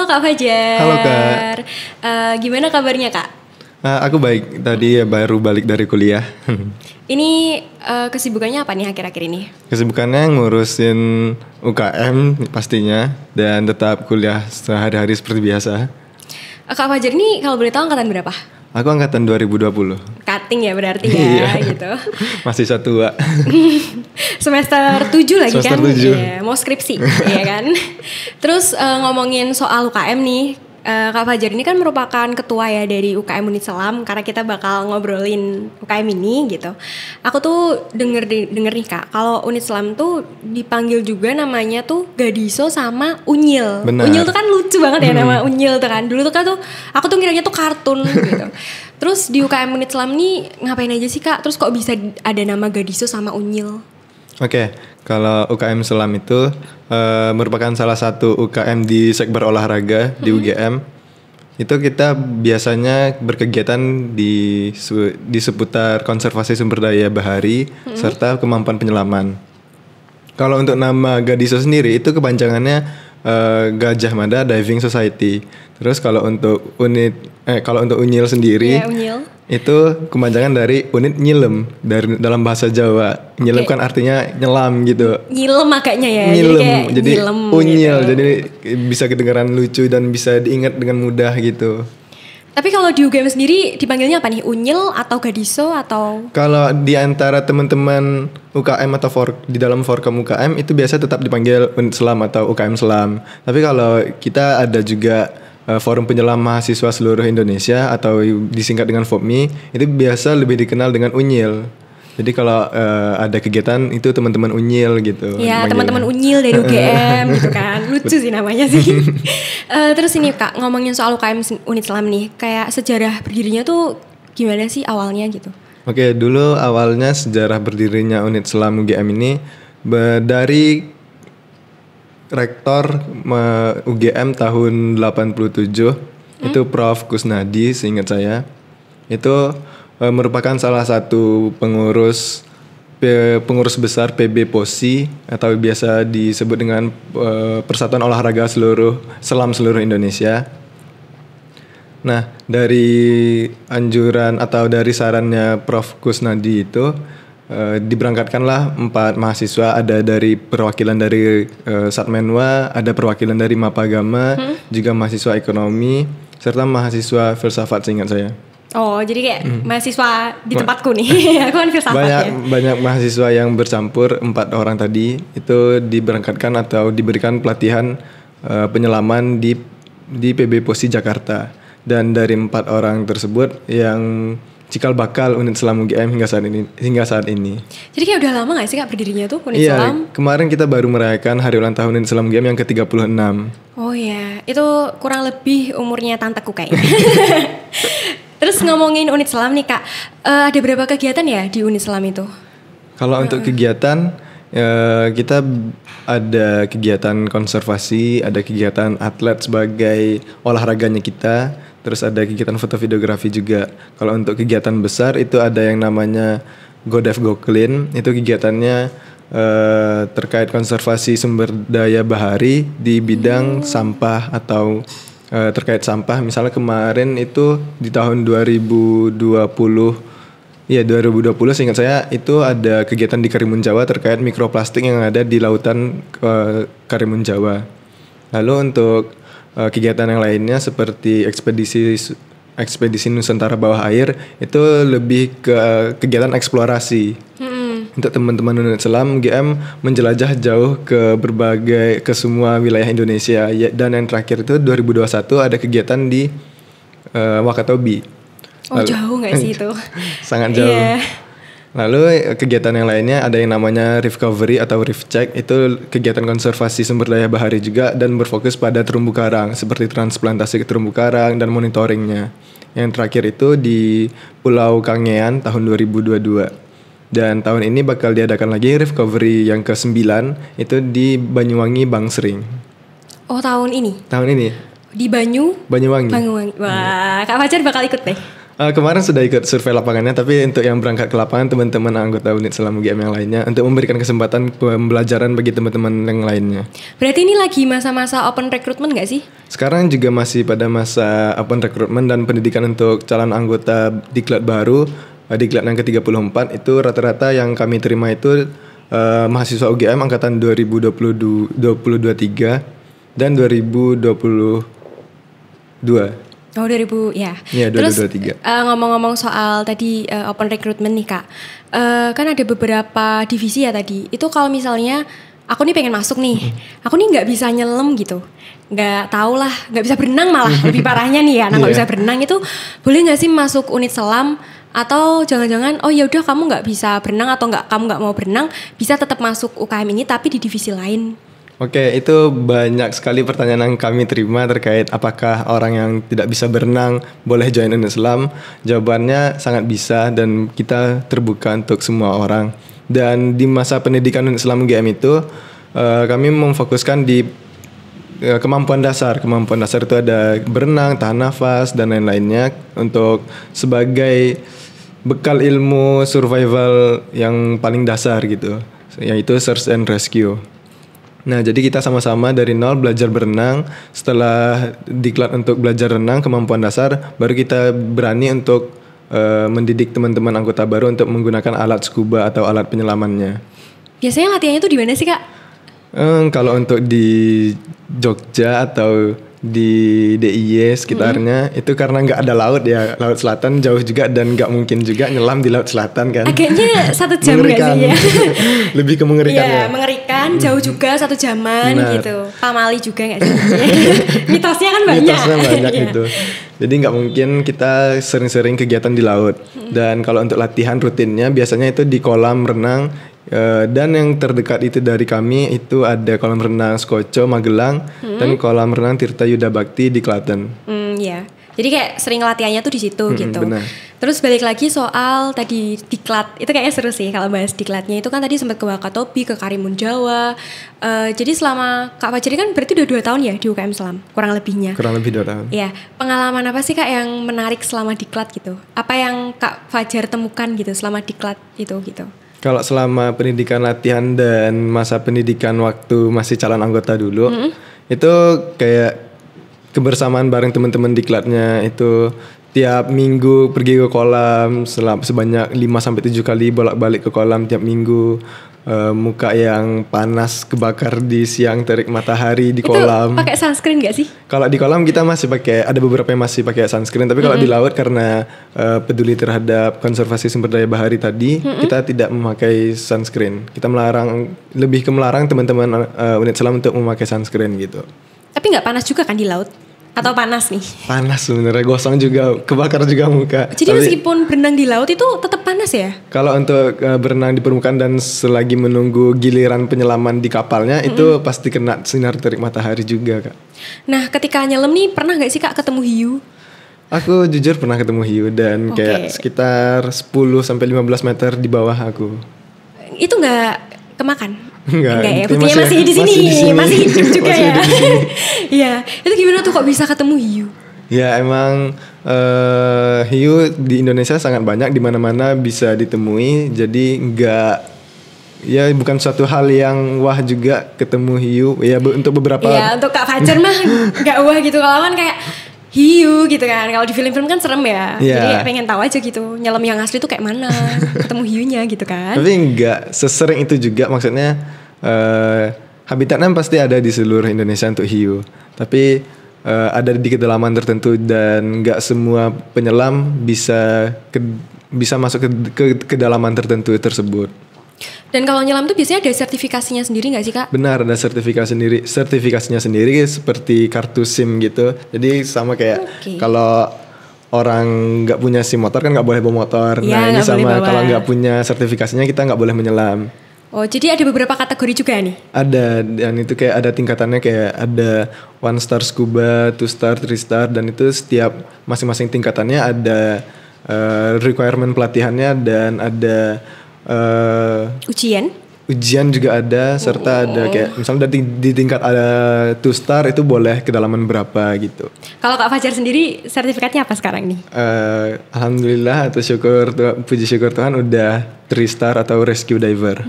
Kak Fajar. Halo Kak. Gimana kabarnya Kak? Aku baik, tadi baru balik dari kuliah. Ini kesibukannya apa nih akhir-akhir ini? Kesibukannya ngurusin UKM pastinya, dan tetap kuliah sehari-hari seperti biasa. Kak Fajar ini kalau boleh tahu angkatan berapa? Aku angkatan 2020. Cutting ya berarti ya gitu. Masih tua. Semester 7 lagi Semester kan? 7. Ya, mau skripsi ya kan. Terus ngomongin soal UKM nih, Kak Fajar ini kan merupakan ketua ya dari UKM Unit Selam, karena kita bakal ngobrolin UKM ini gitu. Aku tuh denger nih Kak, kalau Unit Selam tuh dipanggil juga namanya tuh Gadiso sama Unyil. Benar. Unyil tuh kan lucu banget ya nama Unyil tuh kan. Dulu tuh kan tuh aku tuh ngiranya tuh kartun gitu. Terus di UKM Unit Selam nih ngapain aja sih Kak? Terus kok bisa ada nama Gadiso sama Unyil? Oke, kalau UKM Selam itu merupakan salah satu UKM di sekber olahraga di UGM. Itu kita biasanya berkegiatan di seputar konservasi sumber daya bahari serta kemampuan penyelaman. Kalau untuk nama Gadiso sendiri itu kepanjangannya Gajah Mada Diving Society. Terus kalau untuk Unyil sendiri, Unyil itu kepanjangan dari unit nyilem dalam bahasa Jawa. Nyilem kan artinya nyelam gitu. Nyilem agaknya ya. Nyilem, jadi nyilem unyil, gitu. jadi bisa kedengaran lucu dan bisa diingat dengan mudah gitu. Tapi kalau di UGM sendiri dipanggilnya apa nih? Unyil atau Gadiso atau? Kalau di antara teman-teman UKM atau di dalam Forkom UKM itu biasa tetap dipanggil Unit Selam atau UKM Selam. Tapi kalau kita ada juga Forum Penyelam Mahasiswa Seluruh Indonesia atau disingkat dengan FOPMI, itu biasa lebih dikenal dengan Unyil. Jadi kalau ada kegiatan itu teman-teman Unyil gitu. Ya teman-teman Unyil dari UGM gitu kan. Lucu sih namanya sih. Terus ini Kak, ngomongin soal UKM Unit Selam nih, kayak sejarah berdirinya tuh gimana sih awalnya gitu? Oke, dulu awalnya sejarah berdirinya Unit Selam UGM ini dari Rektor UGM tahun 87 itu Prof. Kusnadi, seingat saya. Itu merupakan salah satu pengurus besar PB POSI atau biasa disebut dengan Persatuan Olahraga Selam Seluruh Indonesia. Nah, dari anjuran atau dari sarannya Prof. Kusnadi itu diberangkatkanlah 4 mahasiswa, ada dari perwakilan dari Satmenwa, ada perwakilan dari Mapagama, juga mahasiswa ekonomi, serta mahasiswa filsafat seingat saya. Oh, jadi kayak mahasiswa di tempatku nih. Aku kan filsafat ya. Banyak mahasiswa yang bercampur, 4 orang tadi itu diberangkatkan atau diberikan pelatihan penyelaman di PB POSI Jakarta. Dan dari 4 orang tersebut yang cikal bakal Unit Selam UGM hingga saat ini. Jadi kayak udah lama gak sih Kak berdirinya tuh Unit Selam? Iya, kemarin kita baru merayakan hari ulang tahun Unit Selam UGM yang ke-36. Oh iya, itu kurang lebih umurnya tanteku kayaknya. Terus ngomongin Unit Selam nih Kak, ada berapa kegiatan ya di Unit Selam itu? Kalau untuk kegiatan, kita ada kegiatan konservasi, ada kegiatan atlet sebagai olahraganya kita. Terus ada kegiatan foto videografi juga. Kalau untuk kegiatan besar itu ada yang namanya Go Dive Go Clean. Itu kegiatannya terkait konservasi sumber daya bahari di bidang sampah atau terkait sampah. Misalnya kemarin itu di tahun 2020, seingat saya itu ada kegiatan di Karimun Jawa terkait mikroplastik yang ada di lautan Karimun Jawa. Lalu untuk kegiatan yang lainnya seperti ekspedisi Nusantara bawah air itu lebih ke kegiatan eksplorasi. Untuk teman-teman Unit Selam UGM menjelajah jauh ke semua wilayah Indonesia. Dan yang terakhir itu 2021 ada kegiatan di Wakatobi. Jauh nggak sih itu? Sangat jauh. Yeah. Lalu kegiatan yang lainnya ada yang namanya Reef Recovery atau Reef Check. Itu kegiatan konservasi sumber daya bahari juga dan berfokus pada terumbu karang seperti transplantasi ke terumbu karang dan monitoringnya. Yang terakhir itu di Pulau Kangean tahun 2022. Dan tahun ini bakal diadakan lagi Reef Recovery yang ke-9 itu di Banyuwangi Bangsering. Oh, tahun ini? Tahun ini. Di Banyuwangi. Banyuwangi. Wah, Kak Fajar bakal ikut deh. Kemarin sudah ikut survei lapangannya, tapi untuk yang berangkat ke lapangan teman-teman anggota unit Selam UGM yang lainnya untuk memberikan kesempatan pembelajaran bagi teman-teman yang lainnya. Berarti ini lagi masa-masa open recruitment nggak sih? Sekarang juga masih pada masa open recruitment dan pendidikan untuk calon anggota diklat baru, diklat yang ke-34 itu rata-rata yang kami terima itu mahasiswa UGM angkatan 2023 dan 2022. Oh 2000 ya. Iya, Terus 2023. Ngomong-ngomong soal tadi open recruitment nih Kak, kan ada beberapa divisi ya tadi. Itu kalau misalnya aku nih pengen masuk nih, aku nih nggak bisa nyelam gitu, nggak tahu lah, nggak bisa berenang malah lebih parahnya nih ya, nggak bisa berenang itu boleh nggak sih masuk unit selam? Atau jangan-jangan oh ya udah kamu nggak bisa berenang atau kamu nggak mau berenang bisa tetap masuk UKM ini tapi di divisi lain? Oke, itu banyak sekali pertanyaan yang kami terima terkait apakah orang yang tidak bisa berenang boleh join unit selam. Jawabannya sangat bisa dan kita terbuka untuk semua orang. Dan di masa pendidikan unit selam UGM itu kami memfokuskan di kemampuan dasar. Kemampuan dasar itu ada berenang, tahan nafas dan lain-lainnya untuk sebagai bekal ilmu survival yang paling dasar gitu, yaitu search and rescue. Nah, jadi kita sama-sama dari nol belajar berenang. Setelah diklat untuk belajar renang, kemampuan dasar, baru kita berani untuk mendidik teman-teman anggota baru untuk menggunakan alat scuba atau alat penyelamannya. Biasanya latihannya tuh di mana sih Kak? Kalau untuk di Jogja atau di DIY sekitarnya itu karena nggak ada laut ya, laut selatan jauh juga dan nggak mungkin juga nyelam di laut selatan kan. Agaknya 1 jam nggak sih ya? Lebih ke mengerikan ya. Mengerikan, jauh juga 1 jaman gitu. Pamali juga nggak sih? Mitosnya kan banyak. Mitosnya banyak gitu. Jadi nggak mungkin kita sering-sering kegiatan di laut. Dan kalau untuk latihan rutinnya biasanya itu di kolam renang. Dan yang terdekat itu dari kami itu ada kolam renang Skoco Magelang dan kolam renang Tirta Yuda Bakti di Klaten. Iya. Jadi kayak sering latihannya tuh di situ gitu. Benar. Terus balik lagi soal tadi diklat, itu kayaknya seru sih kalau bahas diklatnya itu kan tadi sempat ke Wakatobi, ke Karimun Jawa. Jadi selama Kak Fajri kan berarti udah 2 tahun ya di UKM Selam, kurang lebihnya. Kurang lebih 2 tahun. Iya. Pengalaman apa sih Kak yang menarik selama diklat gitu? Apa yang Kak Fajar temukan gitu selama diklat itu gitu? Kalau selama pendidikan latihan dan masa pendidikan waktu masih calon anggota dulu, itu kayak kebersamaan bareng teman-teman diklatnya itu tiap minggu pergi ke kolam sebanyak 5-7 kali bolak-balik ke kolam tiap minggu. Muka yang panas kebakar di siang terik matahari di kolam. Itu pakai sunscreen gak sih? Kalau di kolam kita masih pakai, ada beberapa yang masih pakai sunscreen, tapi kalau di laut karena peduli terhadap konservasi sumber daya bahari tadi, kita tidak memakai sunscreen. Kita lebih ke melarang teman-teman unit selam untuk memakai sunscreen gitu. Tapi nggak panas juga kan di laut? Atau panas nih? Panas sebenarnya, gosong juga, kebakar juga muka. Jadi meskipun berenang di laut itu tetap panas ya? Kalau untuk berenang di permukaan dan selagi menunggu giliran penyelaman di kapalnya itu pasti kena sinar terik matahari juga Kak. Nah ketika nyelam nih pernah gak sih Kak ketemu hiu? Aku jujur pernah ketemu hiu dan kayak sekitar 10-15 meter di bawah aku. Itu gak kemakan? Enggak ya, buktinya masih di sini, masih hidup juga ya. Iya, itu gimana tuh kok bisa ketemu hiu? Ya emang hiu di Indonesia sangat banyak, di mana-mana bisa ditemui. Jadi bukan suatu hal yang wah juga ketemu hiu. Ya untuk beberapa. Ya untuk Kak Fajar mah nggak wah gitu, kalau kan kayak hiu gitu kan. Kalau di film-film kan serem ya. Jadi pengen tahu aja gitu nyelam yang asli tuh kayak mana, ketemu hiunya gitu kan. Tapi nggak sesering itu juga, maksudnya habitatnya pasti ada di seluruh Indonesia untuk hiu. Tapi ada di kedalaman tertentu dan nggak semua penyelam bisa masuk ke kedalaman tertentu tersebut. Dan kalau nyelam tuh biasanya ada sertifikasinya sendiri nggak sih Kak? Benar, ada sertifikasinya sendiri seperti kartu SIM gitu. Jadi sama kayak kalau orang nggak punya SIM motor kan nggak boleh bawa motor. Ya, nah ini sama, kalau nggak punya sertifikasinya kita nggak boleh menyelam. Oh jadi ada beberapa kategori juga nih? Ada, dan itu kayak ada tingkatannya, kayak ada 1 star scuba, 2 star, 3 star, dan itu setiap masing-masing tingkatannya ada requirement pelatihannya dan ada ujian? ujian juga ada, serta ada kayak misalnya di tingkat ada 2 star itu boleh kedalaman berapa gitu. Kalau Kak Fajar sendiri sertifikatnya apa sekarang nih? Alhamdulillah atau puji syukur Tuhan udah 3 star atau rescue diver.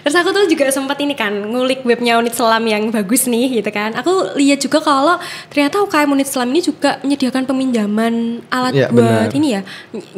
Terus aku tuh juga sempat ini kan ngulik webnya Unit Selam yang bagus nih gitu kan. Aku lihat juga kalau ternyata UKM Unit Selam ini juga menyediakan peminjaman alat Ya, buat benar. ini ya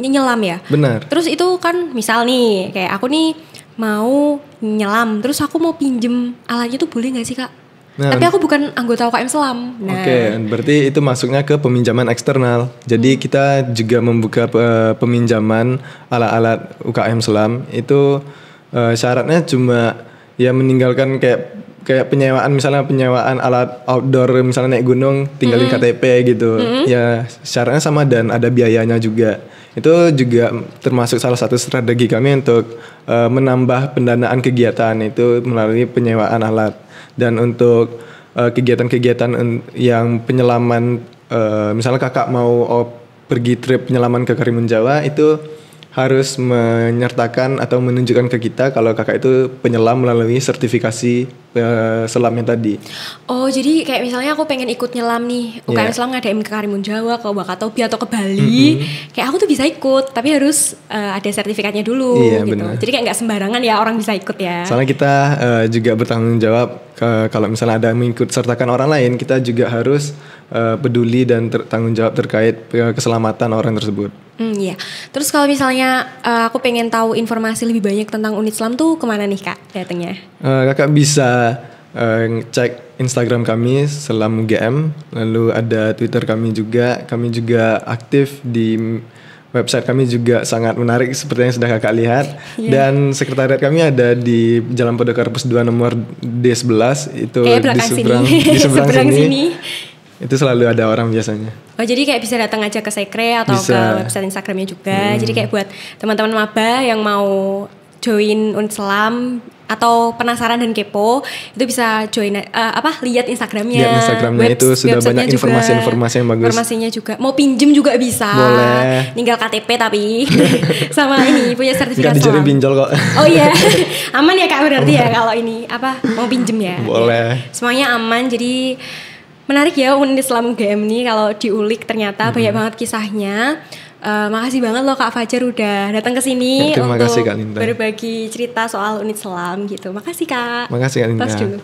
nyelam ya. Benar. Terus itu kan misal nih kayak aku nih mau nyelam, terus aku mau pinjem alatnya tuh boleh nggak sih Kak? Nah, Tapi aku bukan anggota UKM Selam. Nah, Oke, berarti itu masuknya ke peminjaman eksternal. Jadi kita juga membuka peminjaman alat-alat UKM Selam. Itu syaratnya cuma ya meninggalkan kayak penyewaan alat outdoor, misalnya naik gunung tinggalin KTP gitu. Ya syaratnya sama dan ada biayanya juga. Itu juga termasuk salah satu strategi kami untuk menambah pendanaan kegiatan itu melalui penyewaan alat. Dan untuk kegiatan-kegiatan yang penyelaman, misalnya kakak mau pergi trip penyelaman ke Karimun Jawa, itu harus menyertakan atau menunjukkan ke kita kalau kakak itu penyelam melalui sertifikasi selamnya tadi. Oh jadi kayak misalnya aku pengen ikut nyelam nih UKM Selam ngadain ke Karimun Jawa, ke Wakatobi atau ke Bali, kayak aku tuh bisa ikut tapi harus ada sertifikatnya dulu gitu. Benar. Jadi kayak nggak sembarangan ya orang bisa ikut ya. Soalnya kita juga bertanggung jawab kalau misalnya ada mengikut sertakan orang lain, kita juga harus peduli dan tanggung jawab terkait keselamatan orang tersebut. Iya. Terus kalau misalnya aku pengen tahu informasi lebih banyak tentang Unit Selam tuh kemana nih Kak datangnya? Kakak bisa cek Instagram kami Selam UGM, lalu ada Twitter kami juga aktif di website kami juga sangat menarik seperti yang sudah kakak lihat. Dan sekretariat kami ada di Jalan Podocarpus 2 nomor D11 itu di seberang sini. Itu selalu ada orang biasanya. Oh jadi kayak bisa datang aja ke Sekre atau ke website Instagramnya juga. Jadi kayak buat teman-teman maba yang mau join Unit Selam atau penasaran dan kepo itu bisa join lihat Instagramnya. Lihat Instagramnya itu sudah banyak informasi-informasi yang bagus. Informasinya juga. Mau pinjem juga bisa. Boleh. Tinggal KTP tapi sama ini punya sertifikat selam. Gak dijaring pinjol kok. Oh iya. Aman ya Kak berarti ya kalau ini mau pinjem ya. Boleh. Ya. Semuanya aman jadi menarik ya Unit Selam UGM ini kalau diulik ternyata banyak banget kisahnya. Makasih banget loh Kak Fajar udah datang ke sini terima untuk kasih, Kak Linda. berbagi cerita soal Unit Selam gitu. Makasih Kak. Makasih Kak Linda. Tos dulu.